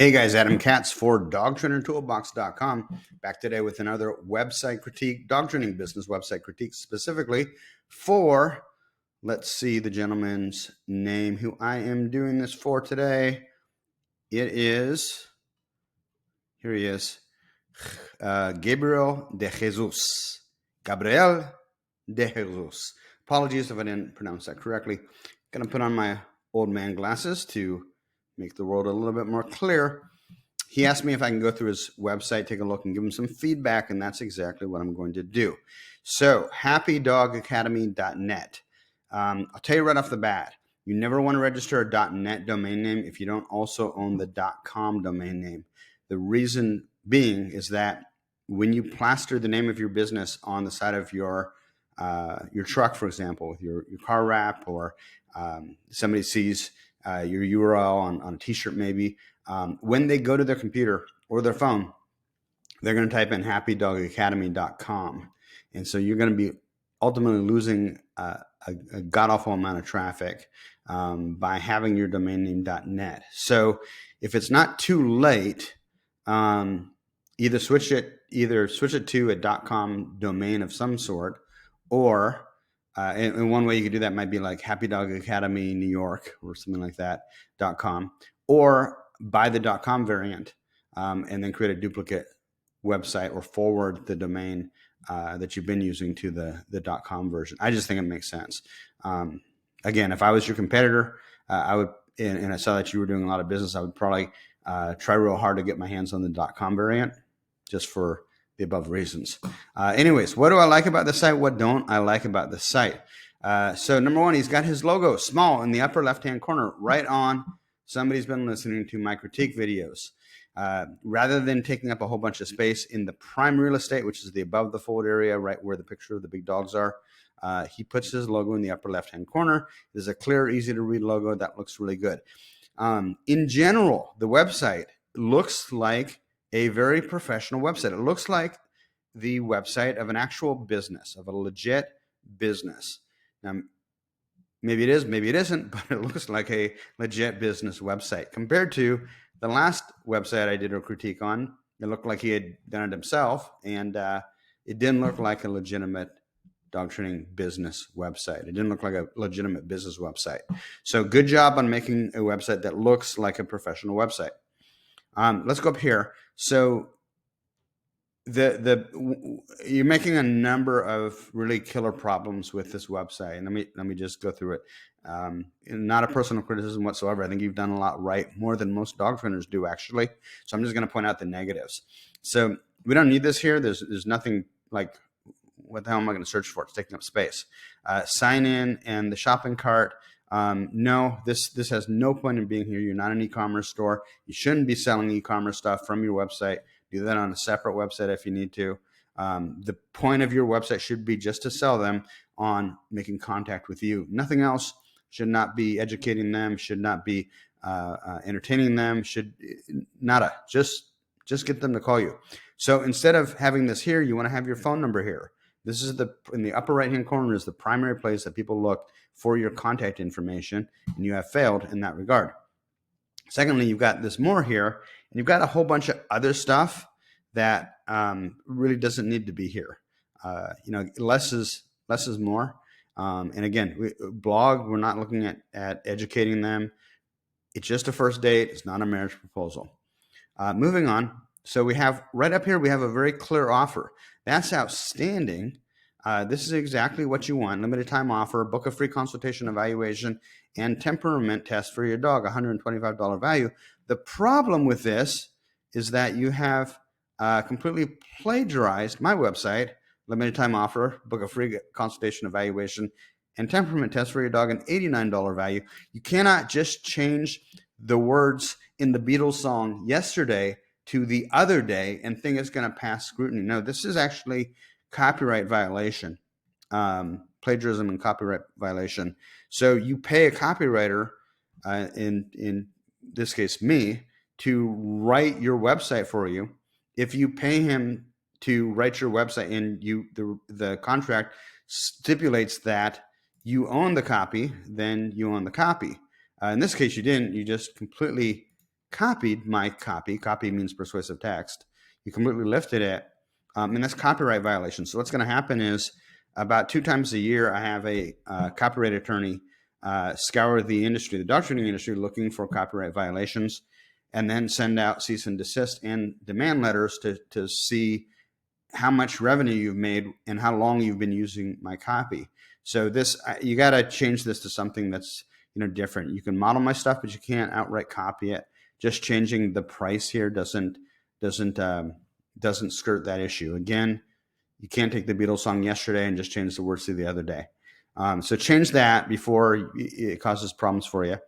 Hey guys, Adam Katz for DogTrainerToolbox.com. Back today with another website critique, dog training business website critique, specifically for, let's see the gentleman's name who I am doing this for today. It is, here he is, Gabriel de Jesus. Gabriel de Jesus. Apologies if I didn't pronounce that correctly. Gonna put on my old man glasses to make the world a little bit more clear. He asked me if I can go through his website, take a look, and give him some feedback, and that's exactly what I'm going to do. So, happydogacademy.net. I'll tell you right off the bat, you never want to register a .net domain name if you don't also own the .com domain name. The reason being is that when you plaster the name of your business on the side of your truck, for example, with your car wrap, or somebody sees your URL on a t-shirt maybe, when they go to their computer or their phone, they're going to type in happydogacademy.com. And so you're going to be ultimately losing a god-awful amount of traffic by having your domain name .net. So if it's not too late, either switch it to a .com domain of some sort, or and one way you could do that might be like Happy Dog Academy New York or something like that .com, or buy the .com variant and then create a duplicate website or forward the domain that you've been using to the .com version. I just think it makes sense. Again, if I was your competitor, I would, and I saw that you were doing a lot of business, I would probably try real hard to get my hands on the .com variant, just for the above reasons. Anyways, what do I like about the site? What don't I like about the site? So number one, he's got his logo small in the upper left-hand corner, right on. Somebody's been listening to my critique videos. Rather than taking up a whole bunch of space in the prime real estate, which is the above the fold area, right where the picture of the big dogs are, he puts his logo in the upper left-hand corner. There's a clear, easy-to-read logo that looks really good. In general, the website looks like a very professional website. It looks like the website of an actual business, of a legit business. Now, maybe it is, maybe it isn't, but it looks like a legit business website. Compared to the last website I did a critique on, it looked like he had done it himself, and it didn't look like a legitimate dog training business website. It didn't look like a legitimate business website. So good job on making a website that looks like a professional website. Let's go up here. So you're making a number of really killer problems with this website, and let me just go through it. Not a personal criticism whatsoever. I think you've done a lot right, more than most dog trainers do, actually. So I'm just going to point out the negatives. So we don't need this here. There's nothing like, what the hell am I going to search for? It's taking up space. Sign in and the shopping cart. No, this has no point in being here. You're not an e-commerce store. You shouldn't be selling e-commerce stuff from your website. Do that on a separate website if you need to. The point of your website should be just to sell them on making contact with you. Nothing else. Should not be educating them. Should not be entertaining them. Should nada. Just get them to call you. So instead of having this here, you want to have your phone number here. This is in the upper right-hand corner is the primary place that people look for your contact information, and you have failed in that regard. Secondly, you've got this more here, and you've got a whole bunch of other stuff that really doesn't need to be here. Less is more. And again, blog, we're not looking at educating them. It's just a first date. It's not a marriage proposal. Moving on. So we have right up here, we have a very clear offer. That's outstanding. This is exactly what you want. Limited time offer, book a free consultation evaluation, and temperament test for your dog, $125 value. The problem with this is that you have completely plagiarized my website. Limited time offer, book a free consultation evaluation, and temperament test for your dog, an $89 value. You cannot just change the words in the Beatles song Yesterday to the other day and think it's going to pass scrutiny. No, this is actually copyright violation, plagiarism and copyright violation. So you pay a copywriter, in this case me, to write your website for you. If you pay him to write your website and the contract stipulates that you own the copy, then you own the copy. In this case, you didn't. You just completely copied my copy. Copy means persuasive text. You completely lifted it, and that's copyright violation. So what's going to happen is about 2 times a year, I have a copyright attorney scour the industry, the dog training industry, looking for copyright violations, and then send out cease and desist and demand letters to see how much revenue you've made and how long you've been using my copy. So this, you got to change this to something that's different. You can model my stuff, but you can't outright copy it. Just changing the price here doesn't skirt that issue. Again, you can't take the Beatles song Yesterday and just change the words to the other day. So change that before it causes problems for you.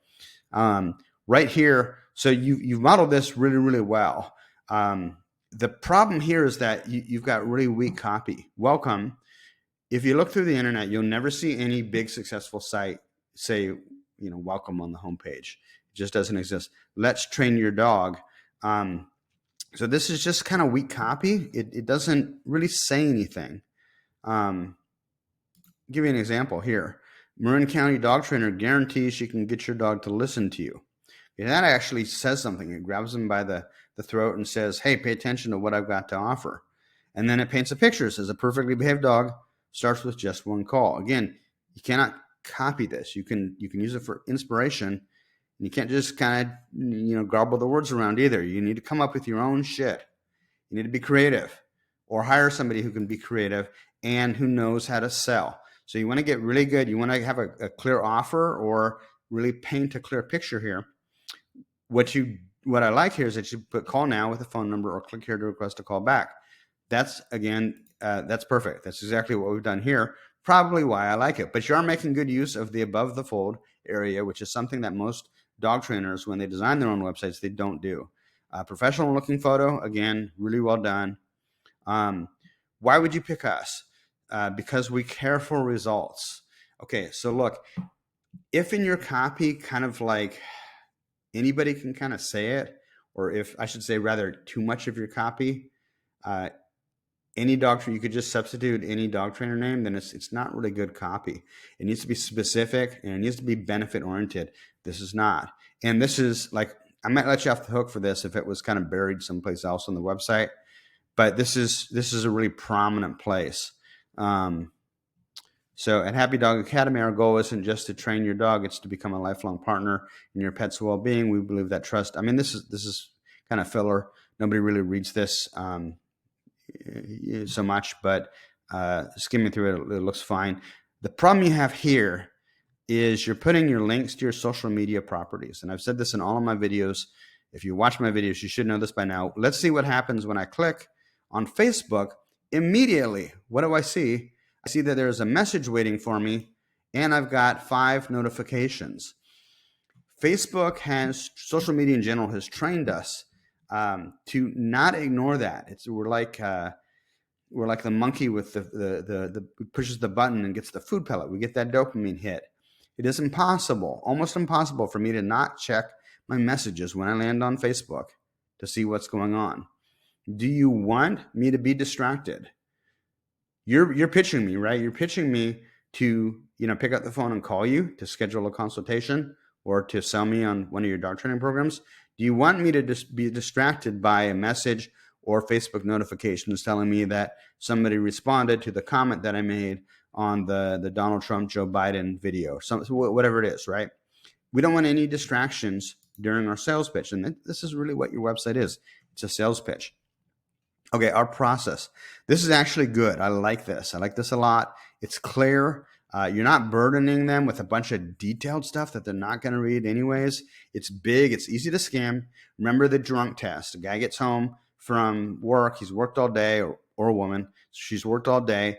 Right here, so you've modeled this really, really well. The problem here is that you've got really weak copy. Welcome. If you look through the internet, you'll never see any big successful site say, welcome on the homepage. It just doesn't exist. Let's train your dog. So this is just kind of weak copy. It doesn't really say anything. Give you an example here. Marin County dog trainer guarantees she can get your dog to listen to you. And that actually says something. It grabs them by the throat and says, hey, pay attention to what I've got to offer. And then it paints a picture. It says a perfectly behaved dog starts with just one call. Again, you cannot copy this. You can use it for inspiration. And you can't just kind of, garble the words around either. You need to come up with your own shit. You need to be creative, or hire somebody who can be creative and who knows how to sell. So you want to get really good. You want to have a clear offer or really paint a clear picture here. What I like here is that you put call now with a phone number or click here to request a call back. That's perfect. That's exactly what we've done here. Probably why I like it. But you are making good use of the above the fold area, which is something that most dog trainers, when they design their own websites, they don't do. Professional looking photo, again, really well done. Why would you pick us? Because we care for results. Okay, so look, if in your copy kind of like anybody can kind of say it, or if I should say rather too much of your copy, any dog trainer, you could just substitute any dog trainer name, then it's not really good copy. It needs to be specific and it needs to be benefit oriented. This is not. And this is like, I might let you off the hook for this if it was kind of buried someplace else on the website, but this is a really prominent place. So at Happy Dog Academy, our goal isn't just to train your dog, it's to become a lifelong partner in your pet's well-being. We believe that trust, this is kind of filler. Nobody really reads this so much, but skimming through it, it looks fine. The problem you have here is you're putting your links to your social media properties. And I've said this in all of my videos. If you watch my videos, you should know this by now. Let's see what happens when I click on Facebook. Immediately, what do I see? I see that there's a message waiting for me, and I've got 5 notifications. Facebook social media in general has trained us to not ignore that. We're like the monkey with the pushes the button and gets the food pellet. We get that dopamine hit. It is impossible, almost impossible, for me to not check my messages when I land on Facebook to see what's going on. Do you want me to be distracted? You're pitching me, right? You're pitching me to pick up the phone and call you to schedule a consultation or to sell me on one of your dog training programs. Do you want me to just be distracted by a message or Facebook notifications telling me that somebody responded to the comment that I made on the Donald Trump, Joe Biden video, whatever it is, right? We don't want any distractions during our sales pitch. And this is really what your website is. It's a sales pitch. Okay, our process. This is actually good. I like this. I like this a lot. It's clear. You're not burdening them with a bunch of detailed stuff that they're not going to read anyways. It's big. It's easy to skim. Remember the drunk test. A guy gets home from work. He's worked all day, or a woman. She's worked all day.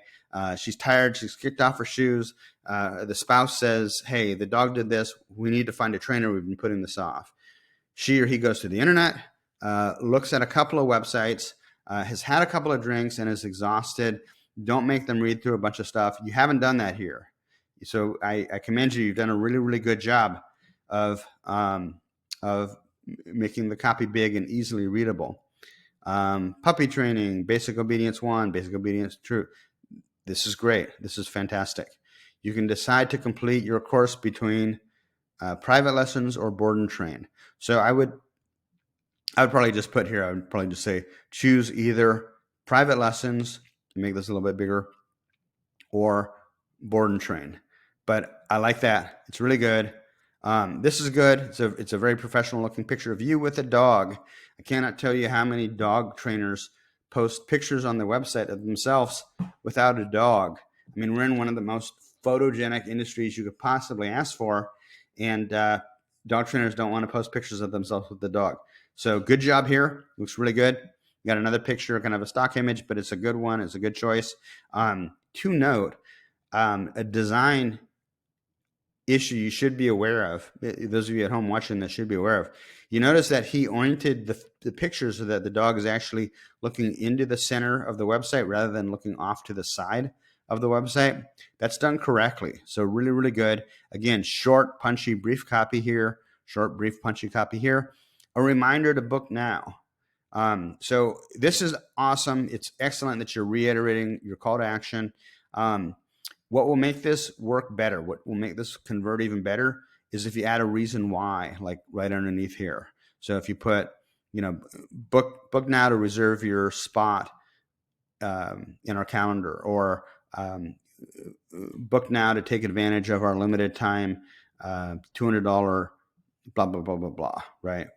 She's tired. She's kicked off her shoes. The spouse says, hey, the dog did this. We need to find a trainer. We've been putting this off. She or he goes to the internet, looks at a couple of websites, has had a couple of drinks and is exhausted. Don't make them read through a bunch of stuff. You haven't done that here. So I commend you. You've done a really, really good job of making the copy big and easily readable. Puppy training, basic obedience 1, basic obedience 2. This is great. This is fantastic. You can decide to complete your course between private lessons or board and train. So I would I would probably just put here, I would probably just say choose either private lessons, make this a little bit bigger, or board and train. But I like that. It's really good. This is good. It's a very professional looking picture of you with a dog. I cannot tell you how many dog trainers post pictures on their website of themselves without a dog. I mean, we're in one of the most photogenic industries you could possibly ask for, and dog trainers don't want to post pictures of themselves with the dog. So good job here. Looks really good. You got another picture, kind of a stock image, but it's a good one. It's a good choice. To note, a design issue you should be aware of, those of you at home watching this should be aware of. You notice that he oriented the pictures so that the dog is actually looking into the center of the website rather than looking off to the side of the website. That's done correctly. So really, really good. Again, short, punchy, brief copy here. Short, brief, punchy copy here. A reminder to book now. So this is awesome. It's excellent that you're reiterating your call to action. What will make this work better, what will make this convert even better, is if you add a reason why, like right underneath here. So if you put, book now to reserve your spot in our calendar, or book now to take advantage of our limited time $200 blah, blah, blah, blah, blah, right?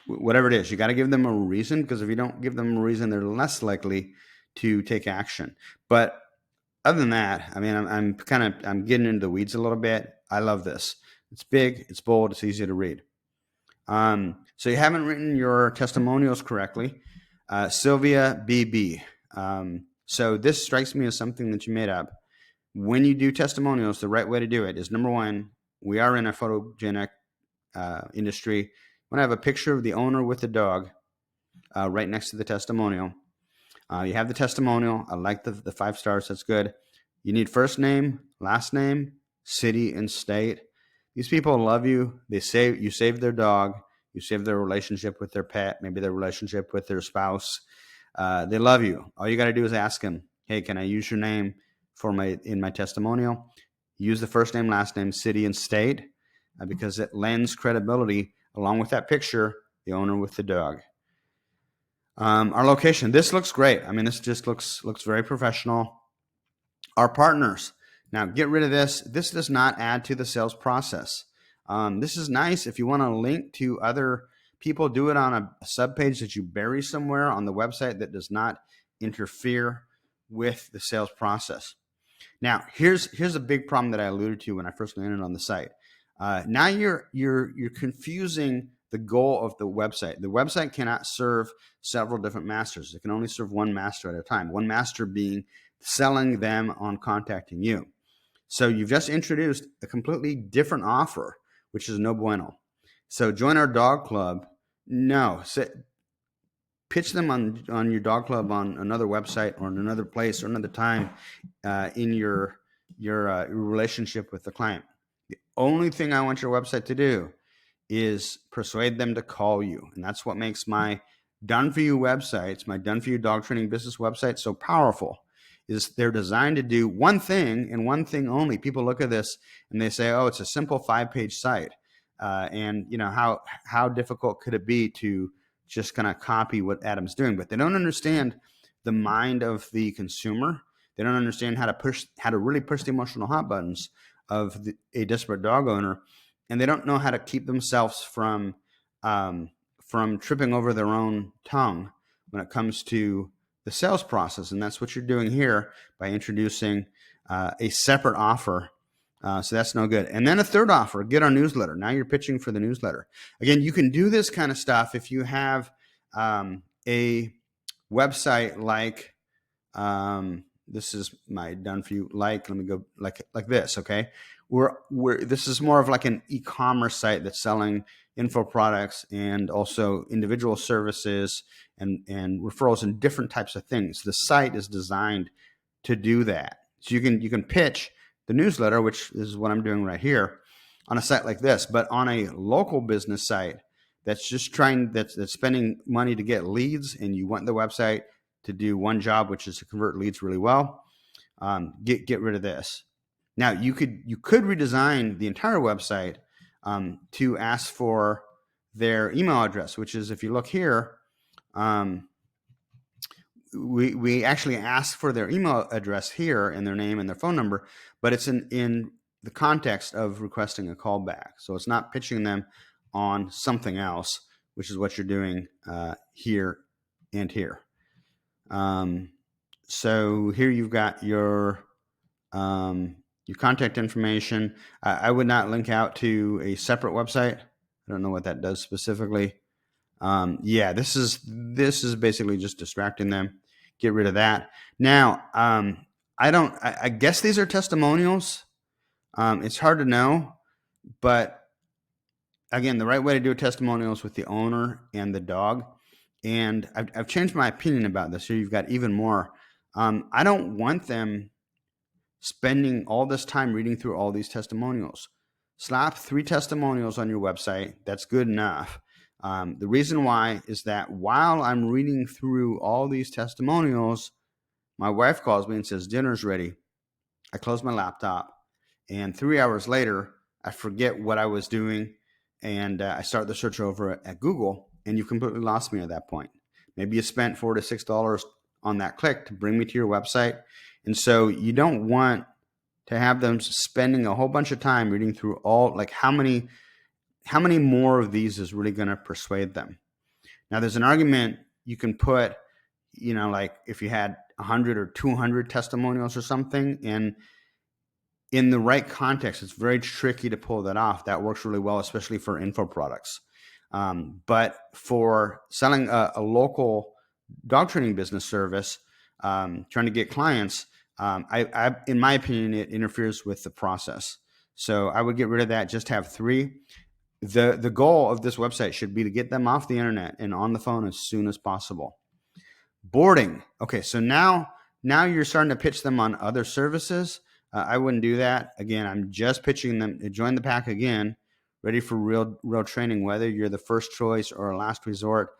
Whatever it is, you got to give them a reason, because if you don't give them a reason, they're less likely to take action. But other than that, I mean, I'm getting into the weeds a little bit. I love this. It's big, it's bold, it's easy to read. So you haven't written your testimonials correctly. Sylvia BB. So this strikes me as something that you made up. When you do testimonials, the right way to do it is, number one, we are in a photogenic industry. You want to have a picture of the owner with the dog right next to the testimonial. You have the testimonial. I like the 5 stars. That's good. You need first name, last name, city, and state. These people love you. You saved their dog. You saved their relationship with their pet, maybe their relationship with their spouse. They love you. All you got to do is ask them, hey, can I use your name in my testimonial? Use the first name, last name, city, and state, because it lends credibility along with that picture, the owner with the dog. Our location. This looks great. I mean, this just looks very professional. Our partners. Now, get rid of this. This does not add to the sales process. This is nice if you want to link to other people. Do it on a subpage that you bury somewhere on the website that does not interfere with the sales process. Now, here's a big problem that I alluded to when I first landed on the site. Now you're confusing the goal of the website. The website cannot serve several different masters. It can only serve one master at a time. One master being selling them on contacting you. So you've just introduced a completely different offer, which is no bueno. So join our dog club. No, pitch them on your dog club on another website or in another place or another time in your relationship with the client. The only thing I want your website to do is persuade them to call you. And that's what makes my Done For You websites, my Done For You dog training business website, so powerful, is they're designed to do one thing and one thing only. People look at this and they say, oh, it's a simple 5-page site. And how difficult could it be to just kind of copy what Adam's doing? But they don't understand the mind of the consumer. They don't understand how to really push the emotional hot buttons of a desperate dog owner. And they don't know how to keep themselves from tripping over their own tongue when it comes to the sales process. And that's what you're doing here by introducing a separate offer. So that's no good. And then a third offer, get our newsletter. Now you're pitching for the newsletter. Again, you can do this kind of stuff if you have a website like, this is my Done For You, let me go like this, okay? This is more of like an e-commerce site that's selling info products and also individual services and referrals and different types of things. The site is designed to do that. So you can pitch the newsletter, which is what I'm doing right here, on a site like this. But on a local business site that's just that's spending money to get leads, and you want the website to do one job, which is to convert leads really well, get rid of this. Now you could redesign the entire website to ask for their email address, which is, if you look here, we actually ask for their email address here and their name and their phone number, but it's in the context of requesting a callback. So it's not pitching them on something else, which is what you're doing here and here. So here you've got your contact information. I would not link out to a separate website. I don't know what that does specifically. Yeah, this is basically just distracting them. Get rid of that. Now, I guess these are testimonials. It's hard to know, but again, the right way to do a testimonial is with the owner and the dog. And I've changed my opinion about this. Here you've got even more. I don't want them spending all this time reading through all these testimonials. Slap 3 testimonials on your website. That's good enough. The reason why is that while I'm reading through all these testimonials, my wife calls me and says, dinner's ready. I close my laptop, and 3 hours later, I forget what I was doing, and I start the search over at Google, and you've completely lost me at that point. Maybe you spent $4 to $6 on that click to bring me to your website, and so you don't want to have them spending a whole bunch of time reading through all, like how many more of these is really going to persuade them. Now, there's an argument you can put, like if you had 100 or 200 testimonials or something, and in the right context, it's very tricky to pull that off. That works really well, especially for info products. But for selling a local dog training business service, trying to get clients, I, in my opinion, it interferes with the process. So I would get rid of that. Just have 3. The goal of this website should be to get them off the internet and on the phone as soon as possible. Boarding. Okay, so now you're starting to pitch them on other services. I wouldn't do that. Again, I'm just pitching them to join the pack again, ready for real training, whether you're the first choice or a last resort.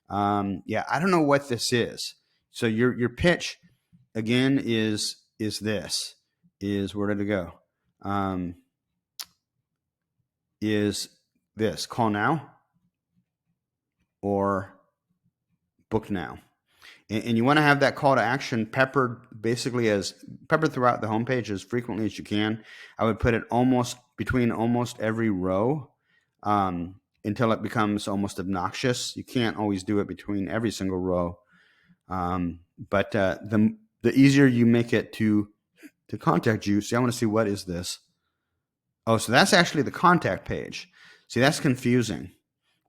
Yeah, I don't know what this is. So your pitch again is where did it go? Is this call now or book now? And you want to have that call to action peppered throughout the homepage as frequently as you can. I would put it between almost every row until it becomes almost obnoxious. You can't always do it between every single row. But the easier you make it to contact you. See, I want to see, what is this? Oh, so that's actually the contact page. See, that's confusing.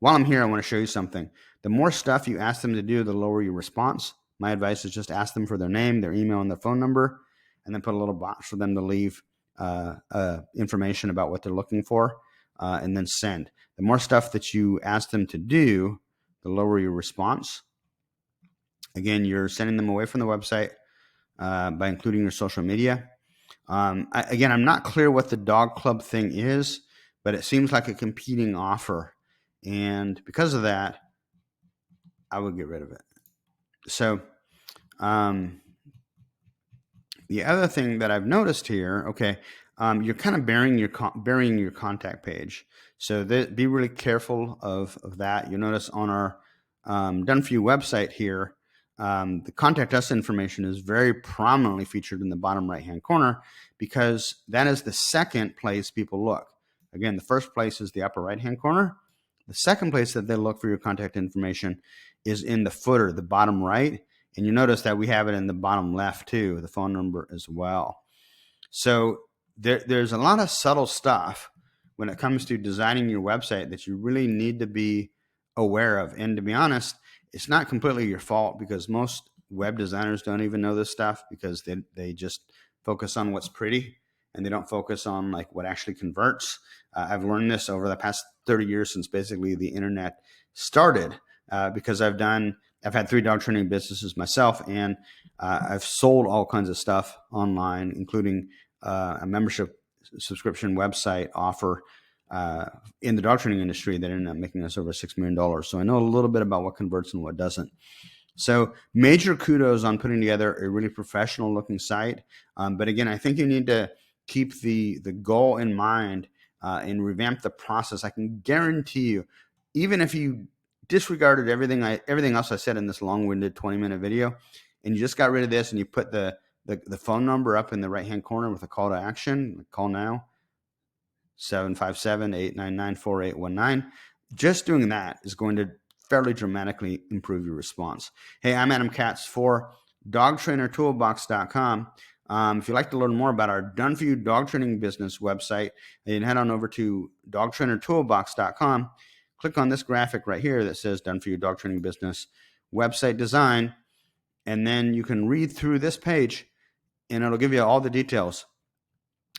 While I'm here, I want to show you something. The more stuff you ask them to do, the lower your response. My advice is just ask them for their name, their email, and their phone number, and then put a little box for them to leave information about what they're looking for, and then send. The more stuff that you ask them to do, the lower your response. Again, you're sending them away from the website by including your social media. I'm not clear what the dog club thing is, but it seems like a competing offer. And because of that, I would get rid of it. So the other thing that I've noticed here, you're kind of burying your contact page. So be really careful of that. You'll notice on our Done For You website here, the contact us information is very prominently featured in the bottom right-hand corner, because that is the second place people look. Again, the first place is the upper right-hand corner. The second place that they look for your contact information is in the footer, the bottom right. And you notice that we have it in the bottom left too, the phone number as well. So there's a lot of subtle stuff when it comes to designing your website that you really need to be aware of. And to be honest, it's not completely your fault, because most web designers don't even know this stuff, because they just focus on what's pretty and they don't focus on like what actually converts. I've learned this over the past 30 years since basically the internet started, because I've had 3 dog training businesses myself, and I've sold all kinds of stuff online, including a membership subscription website offer in the dog training industry that ended up making us over $6 million. So I know a little bit about what converts and what doesn't. So major kudos on putting together a really professional looking site. But again, I think you need to keep the goal in mind and revamp the process. I can guarantee you, even if you disregarded everything else I said in this long-winded 20-minute video, and you just got rid of this, and you put the phone number up in the right-hand corner with a call to action, call now, 757-899-4819. Just doing that is going to fairly dramatically improve your response. Hey, I'm Adam Katz for dogtrainertoolbox.com. If you'd like to learn more about our Done For You Dog Training Business website, you can head on over to dogtrainertoolbox.com. Click on this graphic right here that says Done For You Dog Training Business Website Design, and then you can read through this page, and it'll give you all the details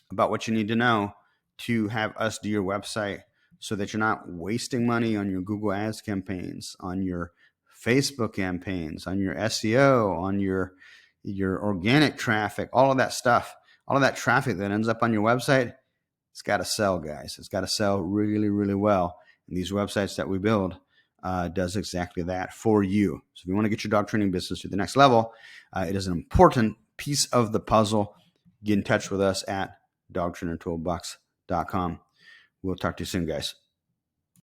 about what you need to know to have us do your website so that you're not wasting money on your Google Ads campaigns, on your Facebook campaigns, on your SEO, on your organic traffic, all of that stuff, all of that traffic that ends up on your website. It's got to sell, guys. It's got to sell really, really well. And these websites that we build does exactly that for you. So if you want to get your dog training business to the next level, it is an important piece of the puzzle. Get in touch with us at dogtrainertoolbox.com. We'll talk to you soon, guys.